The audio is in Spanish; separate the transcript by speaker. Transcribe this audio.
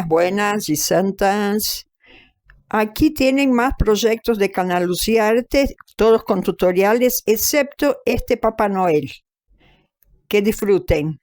Speaker 1: Buenas, Gisantas. Aquí tienen más proyectos de Canal y Arte, todos con tutoriales, excepto este Papá Noel. Que disfruten.